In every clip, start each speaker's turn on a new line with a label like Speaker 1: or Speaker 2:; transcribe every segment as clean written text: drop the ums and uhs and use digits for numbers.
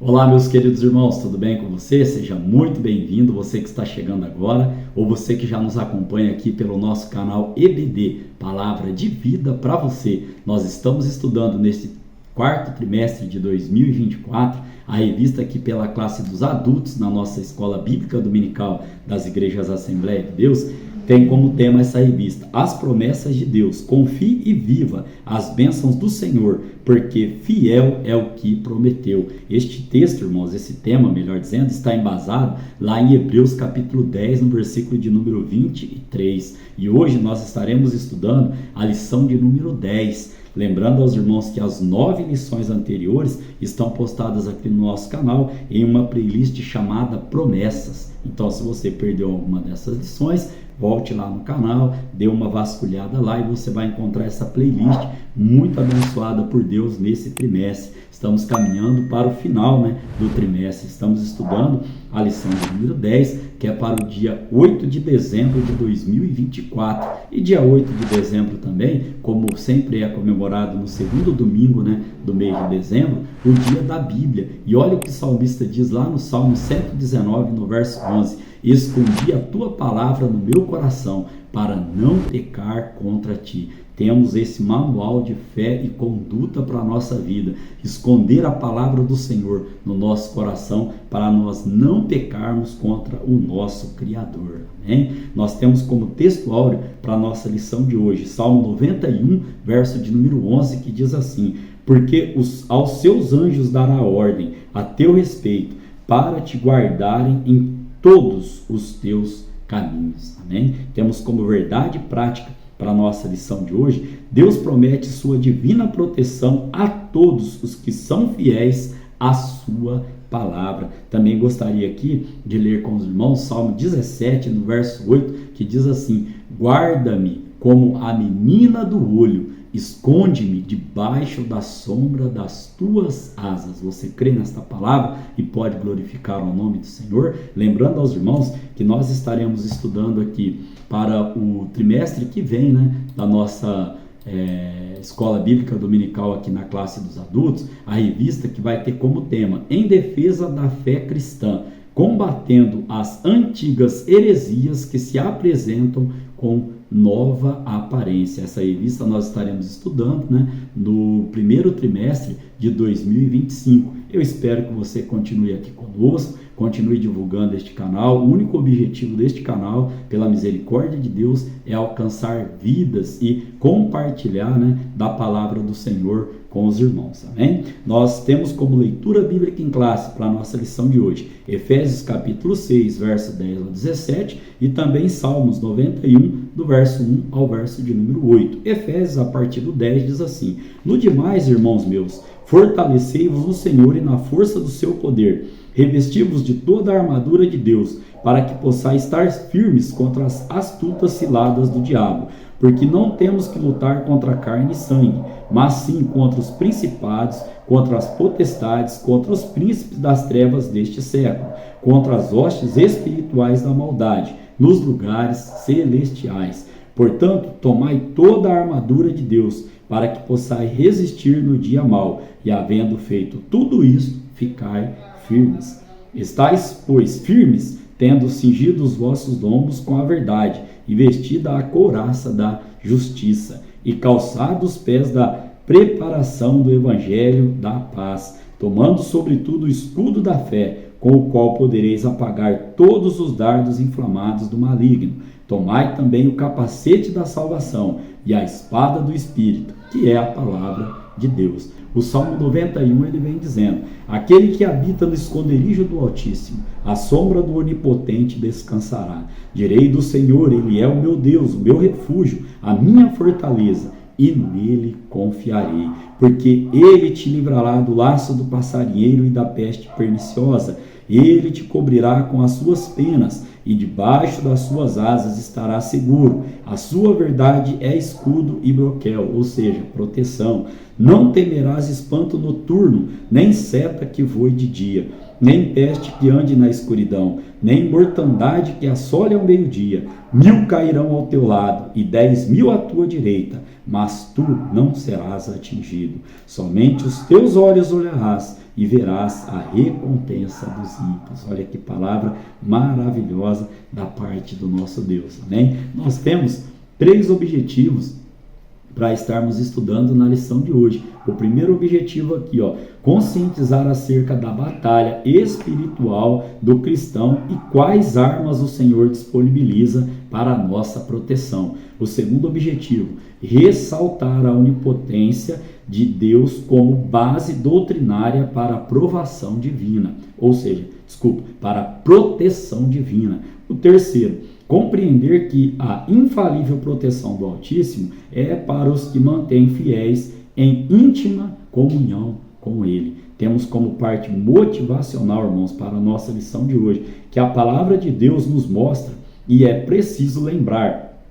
Speaker 1: Olá, meus queridos irmãos, tudo bem com você? Seja muito bem-vindo, você que está chegando agora ou você que já nos acompanha aqui pelo nosso canal EBD, Palavra de Vida para você. Nós estamos estudando neste quarto trimestre de 2024 a revista aqui pela classe dos adultos na nossa Escola Bíblica Dominical das Igrejas Assembleia de Deus. Tem como tema essa revista, As Promessas de Deus. Confie e viva as bênçãos do Senhor, porque fiel é o que prometeu. Este texto, irmãos, esse tema, melhor dizendo, está embasado lá em Hebreus capítulo 10, no versículo de número 23. E hoje nós estaremos estudando a lição de número 10. Lembrando aos irmãos que as 9 lições anteriores estão postadas aqui no nosso canal em uma playlist chamada Promessas. Então, se você perdeu alguma dessas lições, volte lá no canal, dê uma vasculhada lá e você vai encontrar essa playlist muito abençoada por Deus nesse trimestre. Estamos caminhando para o final, do trimestre. Estamos estudando a lição de número 10, que é para o dia 8 de dezembro de 2024. E dia 8 de dezembro também, como sempre é comemorado no segundo domingo do mês de dezembro, o dia da Bíblia. E olha o que o salmista diz lá no Salmo 119, no verso 11. Escondi a tua palavra no meu coração para não pecar contra ti. Temos esse manual de fé e conduta para a nossa vida. Esconder a palavra do Senhor no nosso coração para nós não pecarmos contra o nosso Criador. Amém? Nós temos como texto áureo para a nossa lição de hoje, Salmo 91, verso de número 11, que diz assim: porque aos seus anjos dará ordem a teu respeito para te guardarem em todos os teus caminhos. Amém? Temos como verdade prática para a nossa lição de hoje, Deus promete sua divina proteção a todos os que são fiéis à sua palavra. Também gostaria aqui de ler com os irmãos Salmo 17, no verso 8, que diz assim: guarda-me como a menina do olho, esconde-me debaixo da sombra das tuas asas. Você crê nesta palavra e pode glorificar o nome do Senhor? Lembrando aos irmãos que nós estaremos estudando aqui para o trimestre que vem, da nossa Escola Bíblica Dominical aqui na classe dos adultos, a revista que vai ter como tema Em Defesa da Fé Cristã, combatendo as antigas heresias que se apresentam com nova aparência. Essa revista nós estaremos estudando no primeiro trimestre de 2025. Eu espero que você continue aqui conosco, continue divulgando este canal. O único objetivo deste canal, pela misericórdia de Deus, é alcançar vidas e compartilhar da palavra do Senhor com os irmãos. Amém? Nós temos como leitura bíblica em classe para a nossa lição de hoje Efésios capítulo 6, verso 10 ao 17 e também Salmos 91, do verso 1 ao verso de número 8. Efésios, a partir do 10, diz assim: no demais, irmãos meus, fortalecei-vos no Senhor e na força do seu poder. Revesti-vos de toda a armadura de Deus, para que possais estar firmes contra as astutas ciladas do diabo. Porque não temos que lutar contra carne e sangue, mas sim contra os principados, contra as potestades, contra os príncipes das trevas deste século, contra as hostes espirituais da maldade, nos lugares celestiais. Portanto, tomai toda a armadura de Deus, para que possais resistir no dia mau, e havendo feito tudo isso, ficai firmes. Estais, pois, firmes, tendo cingido os vossos lombos com a verdade, e vestida a couraça da justiça, e calçado os pés da preparação do evangelho da paz, tomando sobretudo o escudo da fé, com o qual podereis apagar todos os dardos inflamados do maligno. Tomai também o capacete da salvação e a espada do Espírito, que é a palavra de Deus. O Salmo 91 ele vem dizendo: aquele que habita no esconderijo do Altíssimo, à sombra do Onipotente descansará. Direi do Senhor, ele é o meu Deus, o meu refúgio, a minha fortaleza, e nele confiarei. Porque ele te livrará do laço do passarinheiro e da peste perniciosa. Ele te cobrirá com as suas penas, e debaixo das suas asas estará seguro. A sua verdade é escudo e broquel, ou seja, proteção. Não temerás espanto noturno, nem seta que voe de dia, nem peste que ande na escuridão, nem mortandade que assole ao meio-dia. 1000 cairão ao teu lado e 10.000 à tua direita, mas tu não serás atingido. Somente os teus olhos olharás e verás a recompensa dos ímpios. Olha que palavra maravilhosa da parte do nosso Deus, amém? Nós temos 3 objetivos para estarmos estudando na lição de hoje. O primeiro objetivo aqui, conscientizar acerca da batalha espiritual do cristão e quais armas o Senhor disponibiliza para a nossa proteção. O segundo objetivo, ressaltar a onipotência de Deus como base doutrinária para a provação divina, para a proteção divina. O terceiro, compreender que a infalível proteção do Altíssimo é para os que mantêm fiéis em íntima comunhão com Ele. Temos como parte motivacional, irmãos, para a nossa lição de hoje, que a palavra de Deus nos mostra, e é preciso lembrar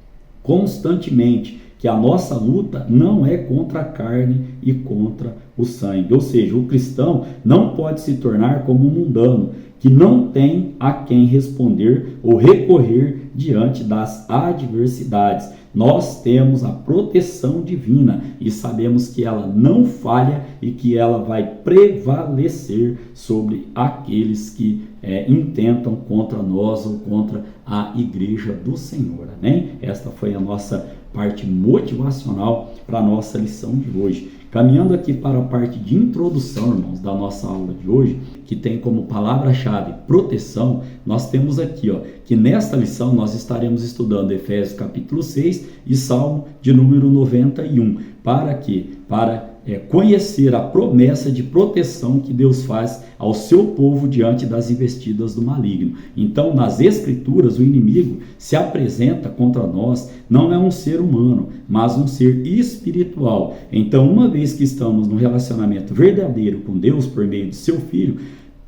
Speaker 1: constantemente, que a nossa luta não é contra a carne e contra o sangue. Ou seja, o cristão não pode se tornar como um mundano, que não tem a quem responder ou recorrer diante das adversidades. Nós temos a proteção divina e sabemos que ela não falha e que ela vai prevalecer sobre aqueles que intentam contra nós ou contra a igreja do Senhor. Amém? Esta foi a nossa parte motivacional para a nossa lição de hoje. Caminhando aqui para a parte de introdução, irmãos, da nossa aula de hoje, que tem como palavra-chave proteção, nós temos aqui, que nesta lição nós estaremos estudando Efésios capítulo 6 e Salmo de número 91. Para quê? Para conhecer a promessa de proteção que Deus faz ao seu povo diante das investidas do maligno. Então, nas Escrituras, o inimigo se apresenta contra nós, não é um ser humano, mas um ser espiritual. Então, uma vez que estamos no relacionamento verdadeiro com Deus por meio de seu Filho,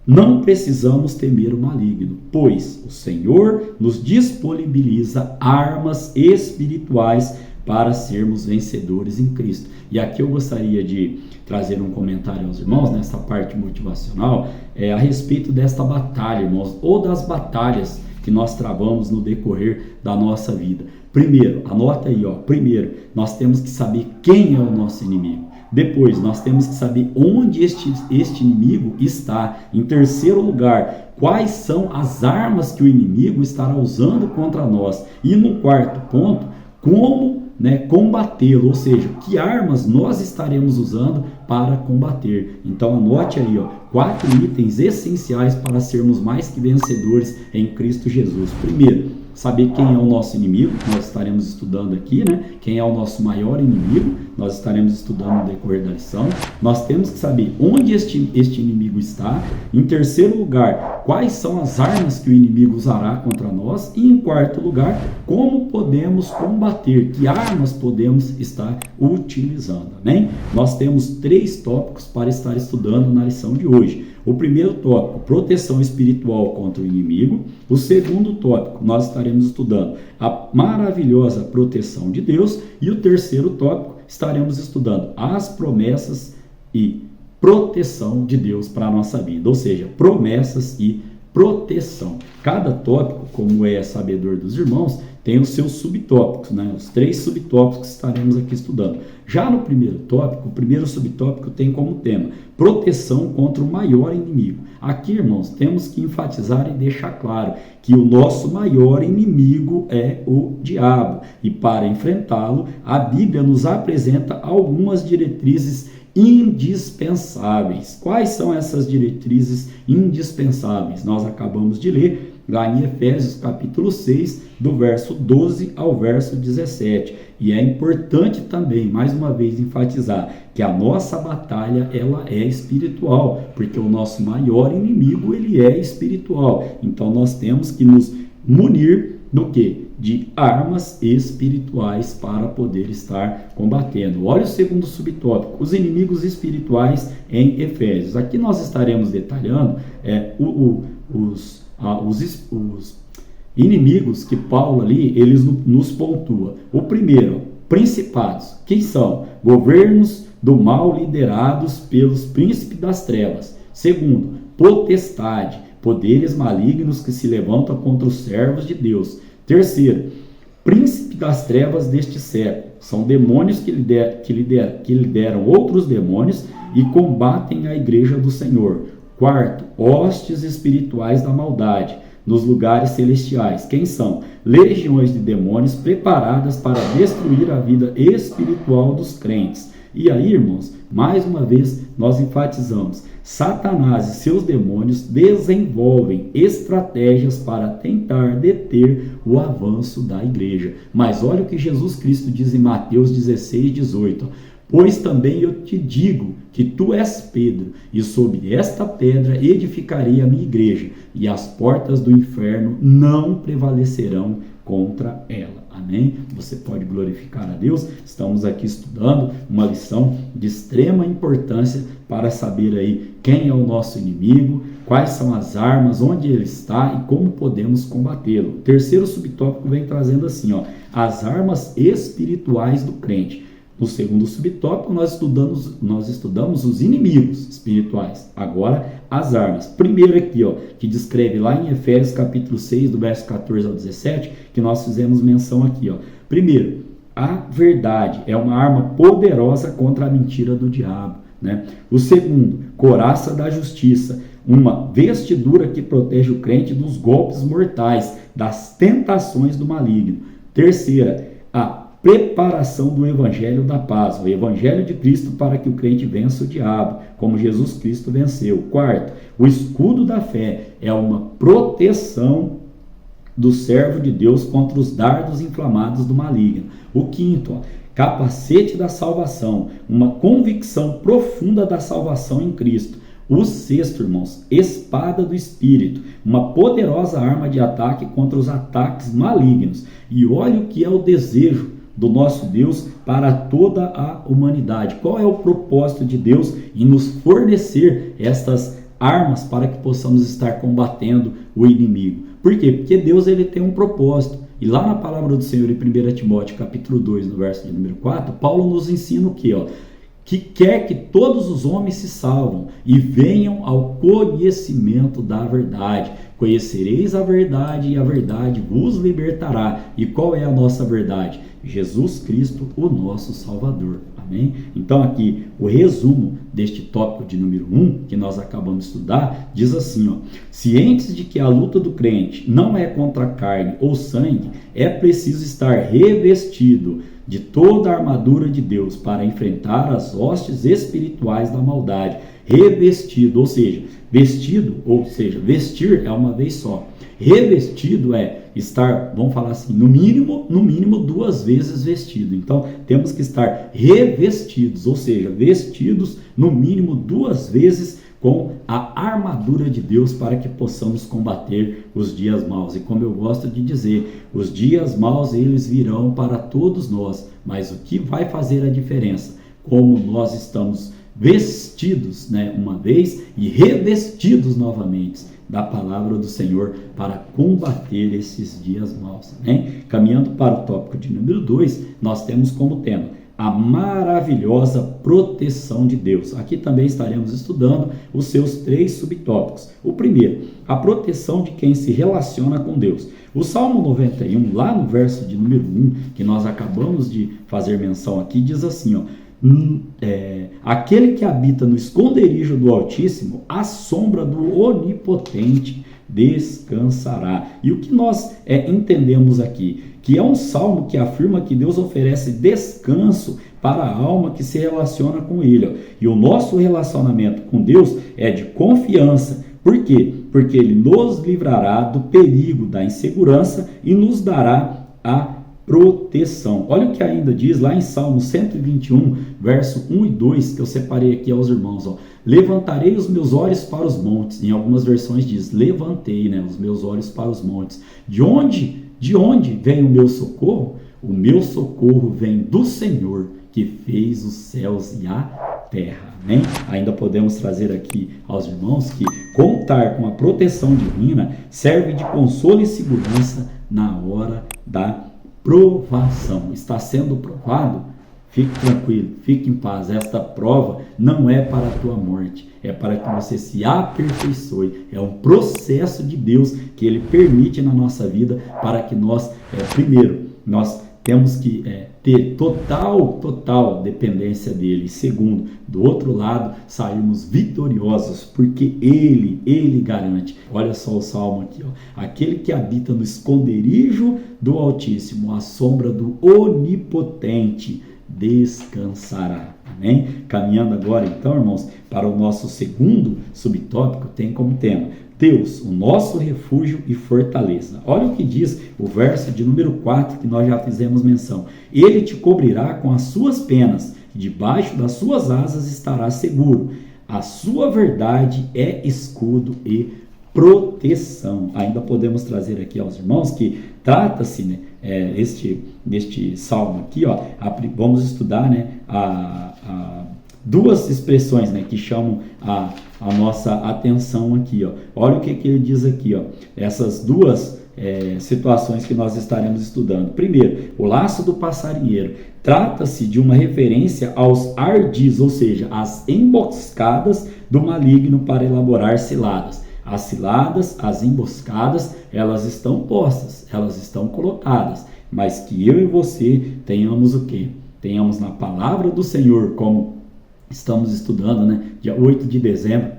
Speaker 1: não precisamos temer o maligno, pois o Senhor nos disponibiliza armas espirituais para sermos vencedores em Cristo. E aqui eu gostaria de trazer um comentário aos irmãos, nessa parte motivacional, a respeito desta batalha, irmãos, ou das batalhas que nós travamos no decorrer da nossa vida. Primeiro, anota aí, primeiro, nós temos que saber quem é o nosso inimigo. Depois, nós temos que saber onde este inimigo está. Em terceiro lugar, quais são as armas que o inimigo estará usando contra nós. E no quarto ponto, como combatê-lo, ou seja, que armas nós estaremos usando para combater. Então anote aí, 4 itens essenciais para sermos mais que vencedores em Cristo Jesus. Primeiro, saber quem é o nosso inimigo, nós estaremos estudando aqui, quem é o nosso maior inimigo, nós estaremos estudando no decorrer da lição. Nós temos que saber onde este inimigo está. Em terceiro lugar, quais são as armas que o inimigo usará contra nós. E em quarto lugar, como podemos combater, que armas podemos estar utilizando, amém? Nós temos 3 tópicos para estar estudando na lição de hoje. O primeiro tópico, proteção espiritual contra o inimigo. O segundo tópico, nós estaremos estudando a maravilhosa proteção de Deus. E o terceiro tópico, estaremos estudando as promessas e proteção de Deus para a nossa vida. Ou seja, promessas e proteção. Cada tópico, como é sabedor dos irmãos, tem os seus subtópicos, os 3 subtópicos que estaremos aqui estudando. Já no primeiro tópico, o primeiro subtópico tem como tema proteção contra o maior inimigo. Aqui, irmãos, temos que enfatizar e deixar claro que o nosso maior inimigo é o diabo. E para enfrentá-lo, a Bíblia nos apresenta algumas diretrizes indispensáveis. Quais são essas diretrizes indispensáveis? Nós acabamos de ler lá em Efésios capítulo 6, do verso 12 ao verso 17. E é importante também, mais uma vez, enfatizar que a nossa batalha, ela é espiritual, porque o nosso maior inimigo, ele é espiritual. Então nós temos que nos munir do quê? De armas espirituais para poder estar combatendo. Olha o segundo subtópico, os inimigos espirituais em Efésios. Aqui nós estaremos detalhando os inimigos que Paulo ali, eles nos pontua. O primeiro, principados. Quem são? Governos do mal liderados pelos príncipes das trevas. Segundo, potestade. Poderes malignos que se levantam contra os servos de Deus. Terceiro, príncipe das trevas deste século. São demônios que lideram outros demônios e combatem a igreja do Senhor. Quarto, hostes espirituais da maldade nos lugares celestiais. Quem são? Legiões de demônios preparadas para destruir a vida espiritual dos crentes. E aí, irmãos, mais uma vez nós enfatizamos, Satanás e seus demônios desenvolvem estratégias para tentar deter o avanço da igreja. Mas olha o que Jesus Cristo diz em Mateus 16:18. Pois também eu te digo que tu és Pedro, e sobre esta pedra edificarei a minha igreja, e as portas do inferno não prevalecerão contra ela. Amém? Você pode glorificar a Deus. Estamos aqui estudando uma lição de extrema importância para saber aí quem é o nosso inimigo, quais são as armas, onde ele está e como podemos combatê-lo. O terceiro subtópico vem trazendo assim, as armas espirituais do crente. No segundo subtópico, nós estudamos os inimigos espirituais. Agora, as armas. Primeiro aqui, que descreve lá em Efésios capítulo 6, do verso 14 ao 17, que nós fizemos menção aqui. Primeiro, a verdade é uma arma poderosa contra a mentira do diabo. Né? O segundo, couraça da justiça, uma vestidura que protege o crente dos golpes mortais, das tentações do maligno. Terceira, a preparação do evangelho da paz, o evangelho de Cristo para que o crente vença o diabo, como Jesus Cristo venceu. Quarto, o escudo da fé é uma proteção do servo de Deus contra os dardos inflamados do maligno. O quinto, capacete da salvação, uma convicção profunda da salvação em Cristo. O sexto, irmãos, espada do Espírito, uma poderosa arma de ataque contra os ataques malignos. E olha o que é o desejo do nosso Deus para toda a humanidade. Qual é o propósito de Deus em nos fornecer estas armas para que possamos estar combatendo o inimigo? Por quê? Porque Deus ele tem um propósito. E lá na palavra do Senhor em 1 Timóteo capítulo 2, no verso de número 4, Paulo nos ensina o quê? Que quer que todos os homens se salvam e venham ao conhecimento da verdade. Conhecereis a verdade e a verdade vos libertará. E qual é a nossa verdade? Jesus Cristo, o nosso Salvador. Amém? Então aqui, o resumo deste tópico de número 1, que nós acabamos de estudar, diz assim, cientes de que a luta do crente não é contra carne ou sangue, é preciso estar revestido de toda a armadura de Deus para enfrentar as hostes espirituais da maldade. Revestido, ou seja, vestido, ou seja, vestir é uma vez só. Revestido é estar, vamos falar assim, no mínimo 2 vezes vestido. Então, temos que estar revestidos, ou seja, vestidos no mínimo 2 vezes com a armadura de Deus para que possamos combater os dias maus. E como eu gosto de dizer, os dias maus eles virão para todos nós, mas o que vai fazer a diferença? Como nós estamos vestidos, uma vez e revestidos novamente da palavra do Senhor para combater esses dias maus. Caminhando para o tópico de número 2, nós temos como tema a maravilhosa proteção de Deus. Aqui também estaremos estudando os seus 3 subtópicos. O primeiro, a proteção de quem se relaciona com Deus. O Salmo 91, lá no verso de número 1, que nós acabamos de fazer menção aqui, diz assim, aquele que habita no esconderijo do Altíssimo, à sombra do Onipotente descansará. E o que nós entendemos aqui? Que é um salmo que afirma que Deus oferece descanso para a alma que se relaciona com Ele. E o nosso relacionamento com Deus é de confiança. Por quê? Porque Ele nos livrará do perigo, da insegurança e nos dará a proteção. Olha o que ainda diz lá em Salmo 121, verso 1 e 2, que eu separei aqui aos irmãos. Levantarei os meus olhos para os montes. Em algumas versões diz, levantei os meus olhos para os montes. De onde vem o meu socorro? O meu socorro vem do Senhor, que fez os céus e a terra. Amém? Ainda podemos trazer aqui aos irmãos que contar com a proteção divina serve de consolo e segurança na hora da provação. Está sendo provado? Fique tranquilo, fique em paz. Esta prova não é para a tua morte, é para que você se aperfeiçoe. É um processo de Deus que Ele permite na nossa vida para que nós, primeiro, nós temos que ter total dependência dele. Segundo, do outro lado, sairmos vitoriosos, porque ele garante. Olha só o salmo aqui, ó. Aquele que habita no esconderijo do Altíssimo, à sombra do Onipotente, descansará. Amém? Caminhando agora, então, irmãos, para o nosso segundo subtópico, tem como tema Deus, o nosso refúgio e fortaleza. Olha o que diz o verso de número 4, que nós já fizemos menção. Ele te cobrirá com as suas penas, e debaixo das suas asas estará seguro. A sua verdade é escudo e proteção. Ainda podemos trazer aqui aos irmãos que trata-se, né, neste salmo aqui, ó, vamos estudar, né, duas expressões, né, que chamam a nossa atenção aqui, ó. Olha o que ele diz aqui, ó. Essas duas situações que nós estaremos estudando. Primeiro, o laço do passarinheiro. Trata-se de uma referência aos ardis, ou seja, as emboscadas do maligno para elaborar ciladas. As ciladas, as emboscadas, elas estão postas, elas estão colocadas, mas que eu e você tenhamos o quê? Tenhamos na palavra do Senhor, como estamos estudando, né? Dia 8 de dezembro,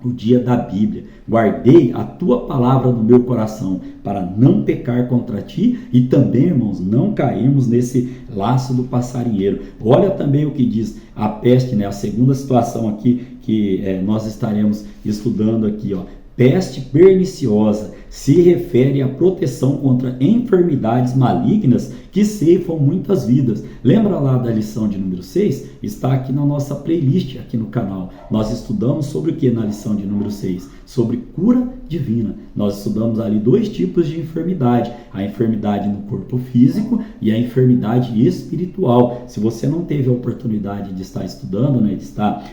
Speaker 1: o dia da Bíblia. Guardei a tua palavra no meu coração para não pecar contra ti e também, irmãos, não cairmos nesse laço do passarinheiro. Olha também o que diz a peste, né? A segunda situação aqui que nós estaremos estudando aqui, ó. Peste perniciosa se refere à proteção contra enfermidades malignas que ceifam muitas vidas. Lembra lá da lição de número 6? Está aqui na nossa playlist, aqui no canal. Nós estudamos sobre o que na lição de número 6? Sobre cura divina. Nós estudamos ali dois tipos de enfermidade. A enfermidade no corpo físico e a enfermidade espiritual. Se você não teve a oportunidade de estar estudando, né, de estar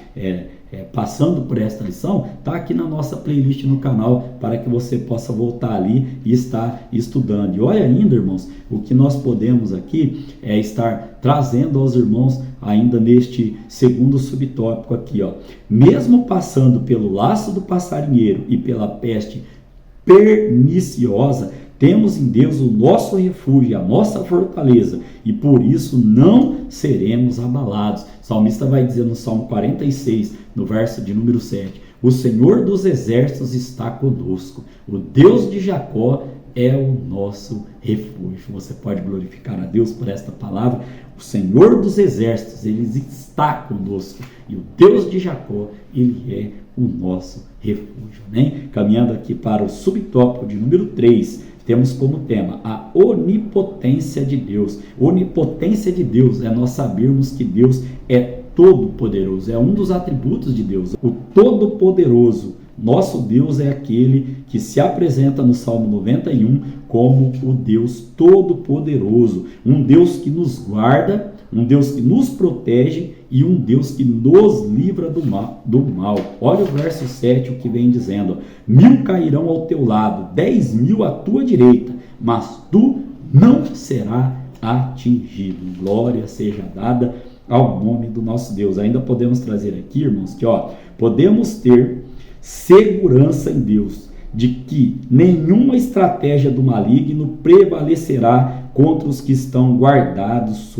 Speaker 1: passando por esta lição, está aqui na nossa playlist no canal para que você possa voltar ali e estar estudando. E olha ainda, irmãos, o que nós podemos aqui estar trazendo aos irmãos ainda neste segundo subtópico aqui, ó. Mesmo passando pelo laço do passarinheiro e pela peste perniciosa, temos em Deus o nosso refúgio, a nossa fortaleza, e por isso não seremos abalados. O salmista vai dizer no Salmo 46, no verso de número 7, o Senhor dos exércitos está conosco, o Deus de Jacó é o nosso refúgio. Você pode glorificar a Deus por esta palavra. O Senhor dos exércitos, ele está conosco, e o Deus de Jacó, ele é o nosso refúgio, né? Caminhando aqui para o subtópico de número 3, temos como tema a onipotência de Deus. Onipotência de Deus é nós sabermos que Deus é todo-poderoso, é um dos atributos de Deus. O todo-poderoso, nosso Deus é aquele que se apresenta no Salmo 91 como o Deus todo-poderoso, um Deus que nos guarda, um Deus que nos protege e um Deus que nos livra do mal. Olha o verso 7, o que vem dizendo: 1000 cairão ao teu lado, 10.000 à tua direita, mas tu não serás atingido. Glória seja dada ao nome do nosso Deus. Ainda podemos trazer aqui, irmãos, que podemos ter segurança em Deus de que nenhuma estratégia do maligno prevalecerá contra os que estão guardados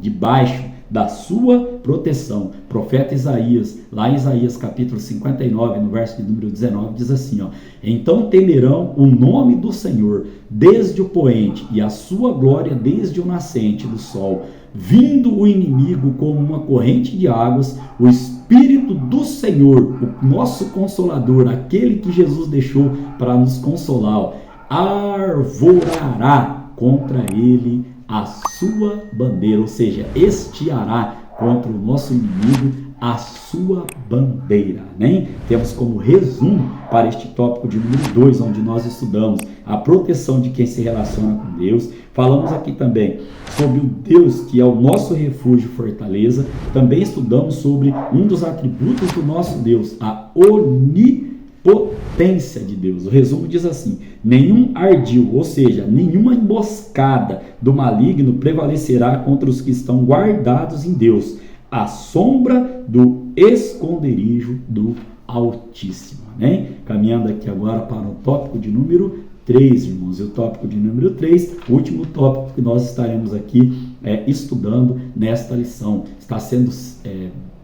Speaker 1: debaixo da sua proteção. O profeta Isaías, lá em Isaías capítulo 59, no verso de número 19, diz assim, então temerão o nome do Senhor desde o poente e a sua glória desde o nascente do sol. Vindo o inimigo como uma corrente de águas, o Espírito do Senhor, o nosso Consolador, aquele que Jesus deixou para nos consolar, arvorará contra ele a sua bandeira, ou seja, estiará contra o nosso inimigo a sua bandeira, né? Temos como resumo para este tópico de número 2, onde nós estudamos a proteção de quem se relaciona com Deus. Falamos aqui também sobre o Deus que é o nosso refúgio e fortaleza. Também estudamos sobre um dos atributos do nosso Deus, a onipotência de Deus. O resumo diz assim: nenhum ardil, ou seja, nenhuma emboscada do maligno prevalecerá contra os que estão guardados em Deus, à sombra do esconderijo do Altíssimo, né? Caminhando aqui agora para o tópico de número 3, irmãos. E o tópico de número 3, o último tópico que nós estaremos aqui estudando nesta lição. Está sendo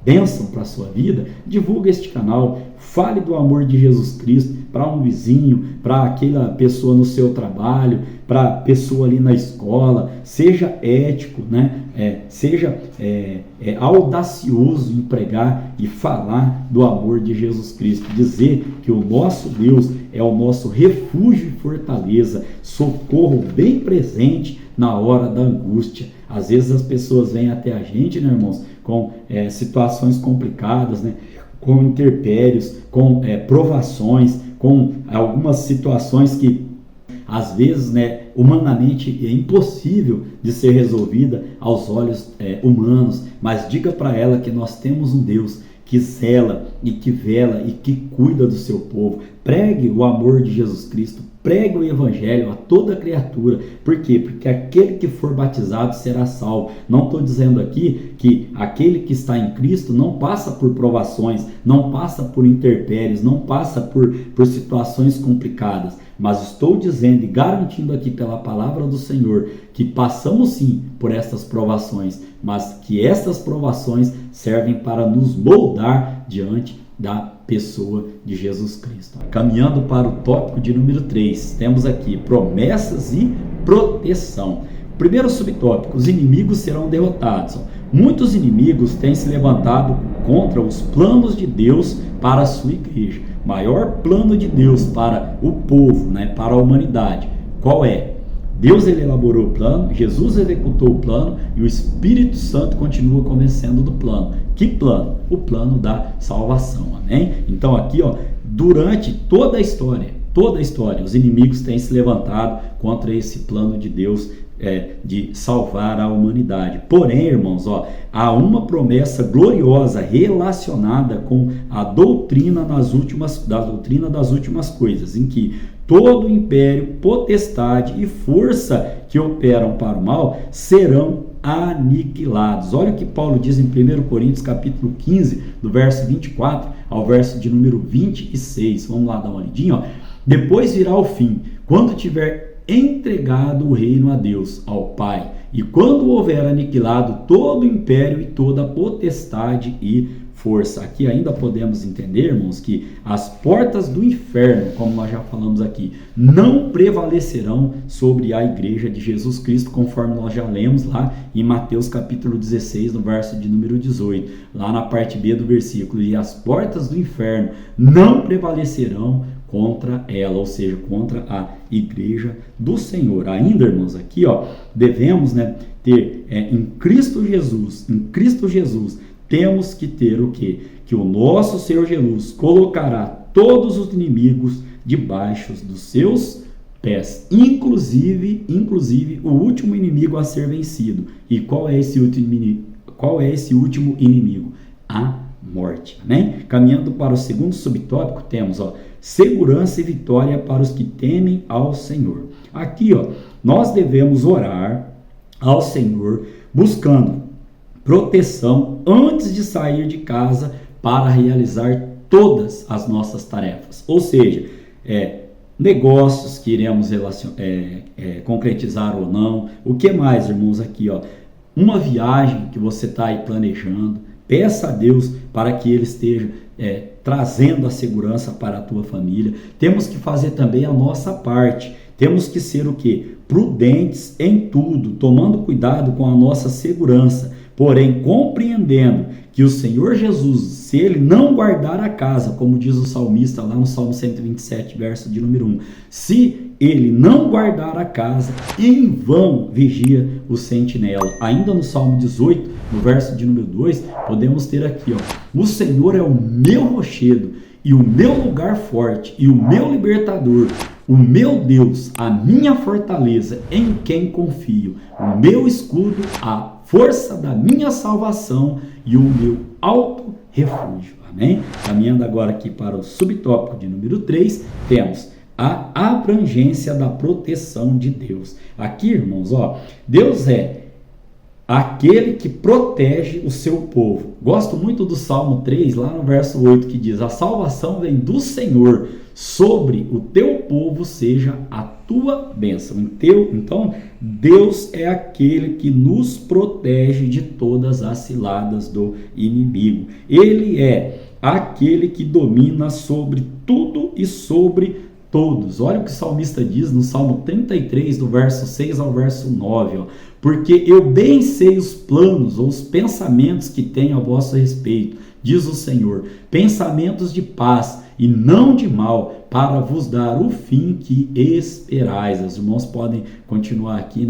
Speaker 1: bênção para a sua vida? Divulga este canal, fale do amor de Jesus Cristo para um vizinho, para aquela pessoa no seu trabalho, para a pessoa ali na escola. Seja ético, né? Seja audacioso em pregar e falar do amor de Jesus Cristo. Dizer que o nosso Deus é o nosso refúgio e fortaleza, socorro bem presente na hora da angústia. Às vezes as pessoas vêm até a gente, né, irmãos, com situações complicadas, né, com intempéries, com provações, com algumas situações que às vezes, né, humanamente é impossível de ser resolvida aos olhos humanos, mas diga para ela que nós temos um Deus que zela e que vela e que cuida do seu povo. Pregue o amor de Jesus Cristo, pregue o evangelho a toda criatura. Por quê? Porque aquele que for batizado será salvo. Não estou dizendo aqui que aquele que está em Cristo não passa por provações, não passa por intempéries, não passa por situações complicadas. Mas estou dizendo e garantindo aqui pela palavra do Senhor que passamos sim por estas provações, mas que estas provações servem para nos moldar diante da pessoa de Jesus Cristo. Caminhando para o tópico de número 3, temos aqui promessas e proteção. Primeiro subtópico, os inimigos serão derrotados. Muitos inimigos têm se levantado contra os planos de Deus para a sua igreja. Maior plano de Deus para o povo, né, para a humanidade. Qual é? Deus ele elaborou o plano, Jesus executou o plano e o Espírito Santo continua convencendo do plano. Que plano? O plano da salvação, amém? Então aqui, durante toda a história, os inimigos têm se levantado contra esse plano de Deus de salvar a humanidade. Porém, irmãos, há uma promessa gloriosa relacionada com a doutrina das últimas coisas, em que todo império, potestade e força que operam para o mal serão aniquilados. Olha o que Paulo diz em 1 Coríntios capítulo 15, do verso 24 ao verso de número 26. Vamos lá dar uma olhadinha. Depois virá o fim, quando tiver entregado o reino a Deus, ao Pai, e quando houver aniquilado todo o império e toda a potestade e força. Aqui ainda podemos entender, irmãos, que as portas do inferno, como nós já falamos aqui, não prevalecerão sobre a igreja de Jesus Cristo, conforme nós já lemos lá em Mateus capítulo 16, no verso de número 18, lá na parte B do versículo. E as portas do inferno não prevalecerão contra ela, ou seja, contra a igreja do Senhor. Ainda, irmãos, aqui devemos, ter em Cristo Jesus, temos que ter o quê? Que o nosso Senhor Jesus colocará todos os inimigos debaixo dos seus pés, inclusive o último inimigo a ser vencido. E qual é esse último inimigo? A morte, amém? Caminhando para o segundo subtópico, temos segurança e vitória para os que temem ao Senhor. Aqui, nós devemos orar ao Senhor buscando proteção antes de sair de casa para realizar todas as nossas tarefas. Ou seja, negócios que iremos concretizar ou não. O que mais, irmãos, aqui, uma viagem que você está aí planejando. Peça a Deus para que Ele esteja trazendo a segurança para a tua família. Temos que fazer também a nossa parte. Temos que ser o quê? Prudentes em tudo, tomando cuidado com a nossa segurança. Porém, compreendendo que o Senhor Jesus, se Ele não guardar a casa, como diz o salmista lá no Salmo 127, verso de número 1, se Ele não guardar a casa, em vão vigia o sentinela. Ainda no Salmo 18, no verso de número 2, podemos ter aqui, o Senhor é o meu rochedo e o meu lugar forte e o meu libertador, o meu Deus, a minha fortaleza, em quem confio, o meu escudo, a força da minha salvação e o meu alto refúgio. Amém? Caminhando agora aqui para o subtópico de número 3, temos a abrangência da proteção de Deus. Aqui, irmãos, Deus é aquele que protege o seu povo. Gosto muito do Salmo 3, lá no verso 8, que diz: a salvação vem do Senhor, sobre o teu povo seja a tua bênção. Então, Deus é aquele que nos protege de todas as ciladas do inimigo. Ele é aquele que domina sobre tudo e sobre todos. Olha o que o salmista diz no Salmo 33, do verso 6 ao verso 9. Porque eu bem sei os planos ou os pensamentos que tenho a vosso respeito, diz o Senhor, pensamentos de paz e não de mal, para vos dar o fim que esperais. Os irmãos podem continuar aqui,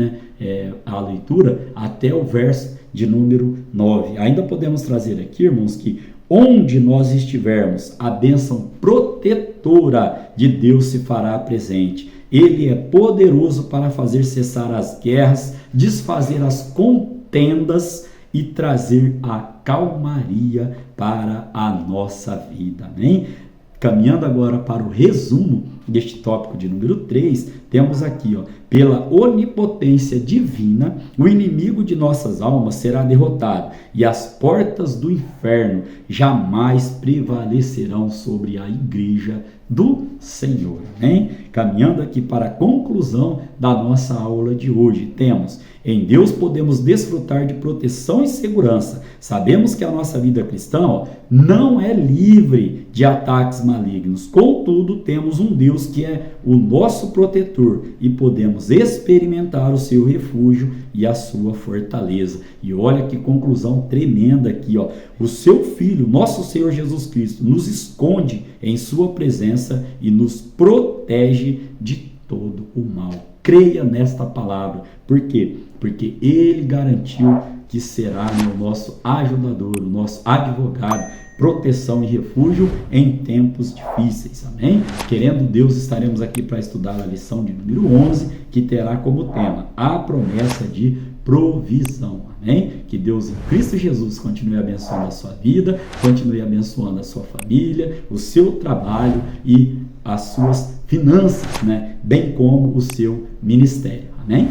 Speaker 1: a leitura até o verso de número 9. Ainda podemos trazer aqui, irmãos, que onde nós estivermos, a bênção protetora de Deus se fará presente. Ele é poderoso para fazer cessar as guerras, desfazer as contendas e trazer a calmaria para a nossa vida. Amém? Caminhando agora para o resumo deste tópico de número 3, temos aqui, pela onipotência divina, o inimigo de nossas almas será derrotado e as portas do inferno jamais prevalecerão sobre a igreja do Senhor. Amém? Caminhando aqui para a conclusão da nossa aula de hoje, temos: em Deus podemos desfrutar de proteção e segurança. Sabemos que a nossa vida cristã não é livre de ataques malignos. Contudo, temos um Deus que é o nosso protetor e podemos experimentar o seu refúgio e a sua fortaleza. E olha que conclusão tremenda aqui, o seu Filho, nosso Senhor Jesus Cristo, nos esconde em sua presença e nos protege de todo o mal. Creia nesta palavra. Por quê? Porque Ele garantiu que será o nosso ajudador, o nosso advogado, proteção e refúgio em tempos difíceis. Amém? Querendo Deus, estaremos aqui para estudar a lição de número 11, que terá como tema a promessa de provisão. Amém? Que Deus em Cristo Jesus continue abençoando a sua vida, continue abençoando a sua família, o seu trabalho e as suas finanças, bem como o seu ministério. Amém?